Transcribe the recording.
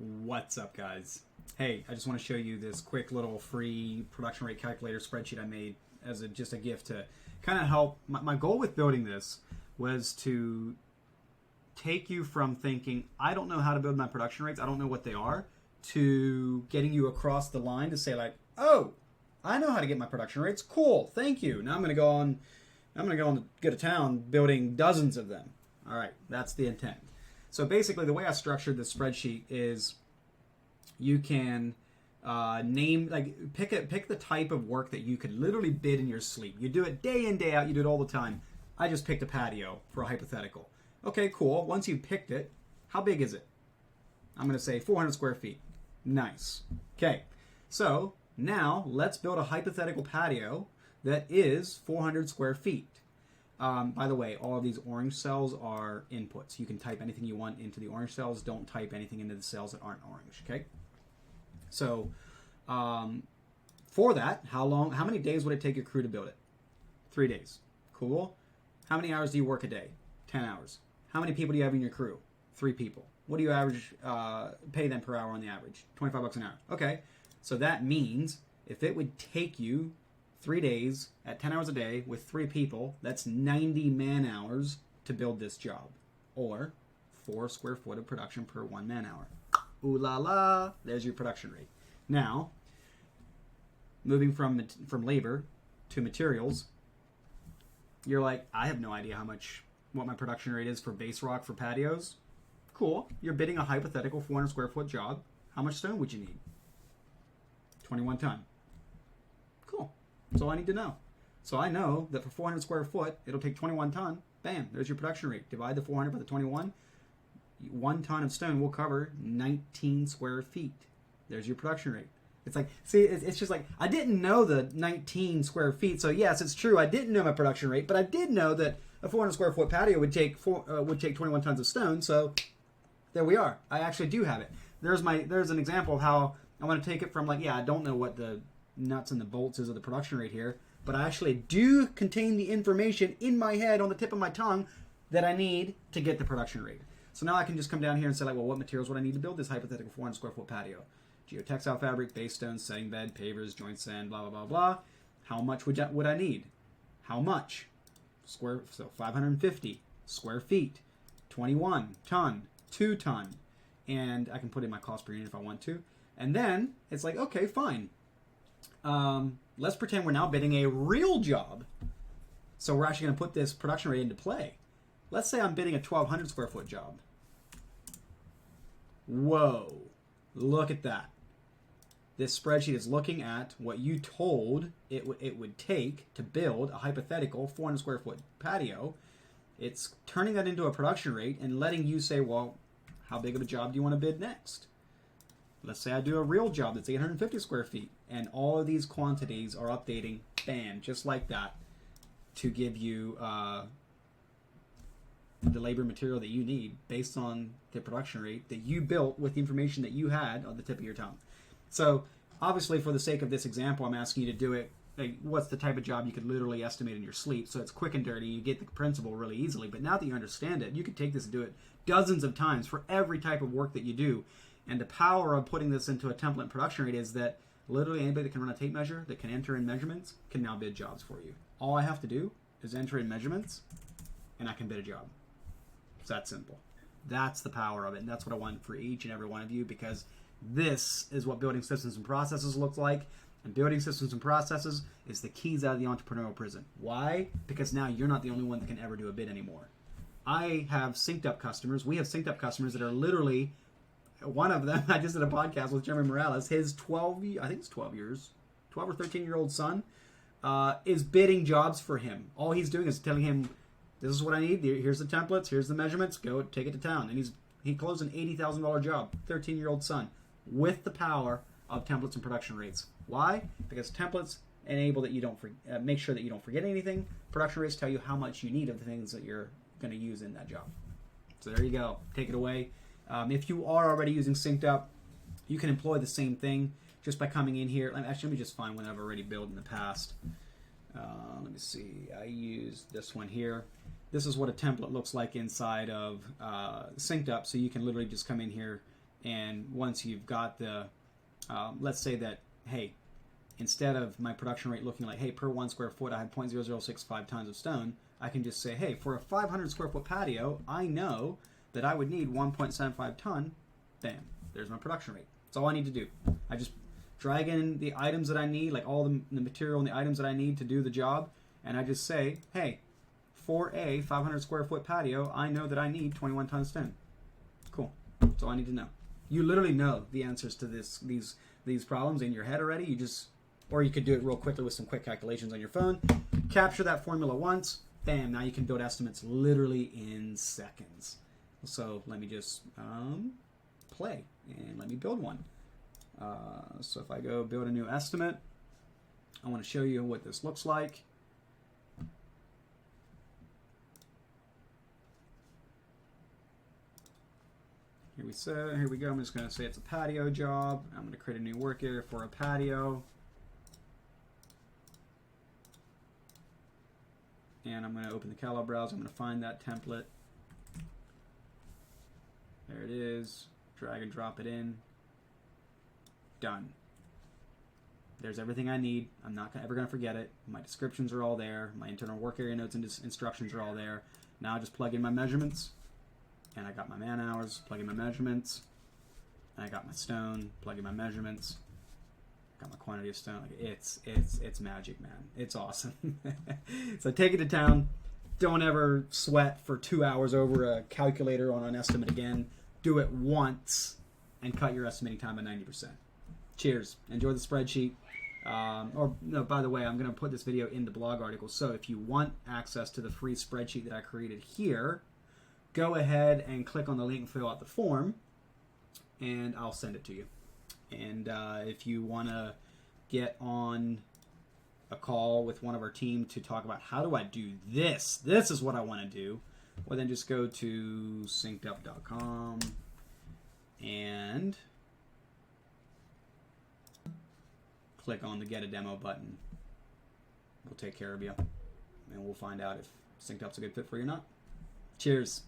What's up, guys? Hey, I just want to show you this quick little free production rate calculator spreadsheet I made as just a gift to kind of help. My goal with building this was to take you from thinking, I don't know how to build my production rates, I don't know what they are, to getting you across the line to say like, oh, I know how to get my production rates. Cool, thank you. Now I'm going to go on to go to town building dozens of them. All right, that's the intent. So basically, the way I structured this spreadsheet is you can pick the type of work that you could literally bid in your sleep. You do it day in, day out. You do it all the time. I just picked a patio for a hypothetical. Okay, cool. Once you picked it, how big is it? I'm going to say 400 square feet. Nice. Okay, so now let's build a hypothetical patio that is 400 square feet. By the way, all of these orange cells are inputs. You can type anything you want into the orange cells. Don't type anything into the cells that aren't orange, okay? So, for that, how many days would it take your crew to build it? 3 days. Cool. How many hours do you work a day? 10 hours. How many people do you have in your crew? 3 people. What do you average pay them per hour on the average? 25 bucks an hour. Okay. So that means if it would take you 3 days at 10 hours a day with 3 people, that's 90 man hours to build this job, or 4 square foot of production per 1 man hour. Ooh la la, there's your production rate. Now, moving from labor to materials, you're like, I have no idea what my production rate is for base rock for patios. Cool, you're bidding a hypothetical 400 square foot job. How much stone would you need? 21 ton. Cool. That's all I need to know. So I know that for 400 square foot, it'll take 21 ton. Bam, there's your production rate. Divide the 400 by the 21. 1 ton of stone will cover 19 square feet. There's your production rate. It's like, see, it's just like, I didn't know the 19 square feet. So yes, it's true. I didn't know my production rate, but I did know that a 400 square foot patio would take 21 tons of stone. So there we are. I actually do have it. There's an example of how I want to take it from like, yeah, I don't know what the nuts and the bolts is of the production rate here, but I actually do contain the information in my head on the tip of my tongue that I need to get the production rate. So now I can just come down here and say like, well, what materials would I need to build this hypothetical 400 square foot patio? Geotextile fabric, base stone, setting bed, pavers, joint sand, blah, blah, blah, blah. How much would I need? How much? So 550 square feet, 21 ton, 2 ton. And I can put in my cost per unit if I want to. And then it's like, okay, fine. Let's pretend we're now bidding a real job. So we're actually going to put this production rate into play. Let's say I'm bidding a 1,200 square foot job. Whoa, look at that. This spreadsheet is looking at what you told it would take to build a hypothetical 400 square foot patio. It's turning that into a production rate and letting you say, well, how big of a job do you want to bid next? Let's say I do a real job that's 850 square feet, and all of these quantities are updating, bam, just like that, to give you the labor material that you need based on the production rate that you built with the information that you had on the tip of your tongue. So, obviously, for the sake of this example, I'm asking you to do it. Like, what's the type of job you could literally estimate in your sleep? So it's quick and dirty. You get the principle really easily. But now that you understand it, you can take this and do it dozens of times for every type of work that you do. And the power of putting this into a template production rate is that literally anybody that can run a tape measure, that can enter in measurements, can now bid jobs for you. All I have to do is enter in measurements, and I can bid a job. It's that simple. That's the power of it, and that's what I want for each and every one of you, because this is what building systems and processes looks like. And building systems and processes is the keys out of the entrepreneurial prison. Why? Because now you're not the only one that can ever do a bid anymore. I have SynkedUP customers. We have SynkedUP customers that are literally, one of them, I just did a podcast with Jeremy Morales. His 12 or 13-year-old son is bidding jobs for him. All he's doing is telling him, this is what I need. Here's the templates. Here's the measurements. Go take it to town. And he closed an $80,000 job, 13-year-old son, with the power of templates and production rates. Why? Because templates enable that you don't make sure that you don't forget anything. Production rates tell you how much you need of the things that you're going to use in that job. So there you go. Take it away. If you are already using SynkedUP, you can employ the same thing just by coming in here. Actually, let me just find one I've already built in the past. Let me see. I used this one here. This is what a template looks like inside of SynkedUP. So you can literally just come in here And once you've got the, let's say that, hey, instead of my production rate looking like, hey, per 1 square foot, I have 0.0065 tons of stone, I can just say, hey, for a 500 square foot patio, I know that I would need 1.75 ton. Bam, there's my production rate. That's all I need to do. I just drag in the items that I need, like all the material and the items that I need to do the job, and I just say, hey, for a 500 square foot patio, I know that I need 21 tons stone. Cool. That's all I need to know. You literally know the answers to these problems in your head already. You just, or you could do it real quickly with some quick calculations on your phone. Capture that formula once, bam, now you can build estimates literally in seconds. So let me just play and let me build one. So if I go build a new estimate, I want to show you what this looks like. Here we go. I'm just going to say it's a patio job. I'm going to create a new work area for a patio. And I'm going to open the catalog browser. I'm going to find that template. There it is. Drag and drop it in. Done. There's everything I need. I'm not ever going to forget it. My descriptions are all there. My internal work area notes and instructions are all there. Now I just plug in my measurements. And I got my man hours, plug in my measurements. And I got my stone, plug in my measurements. Got my quantity of stone. Like it's magic, man. It's awesome. So take it to town. Don't ever sweat for 2 hours over a calculator on an estimate again. Do it once and cut your estimating time by 90%. Cheers. Enjoy the spreadsheet. Or no, by the way, I'm going to put this video in the blog article. So if you want access to the free spreadsheet that I created here, go ahead and click on the link and fill out the form, and I'll send it to you. And if you want to get on a call with one of our team to talk about how do I do this, this is what I want to do, well then just go to synkedup.com and click on the Get a Demo button. We'll take care of you, and we'll find out if SynkedUp's a good fit for you or not. Cheers.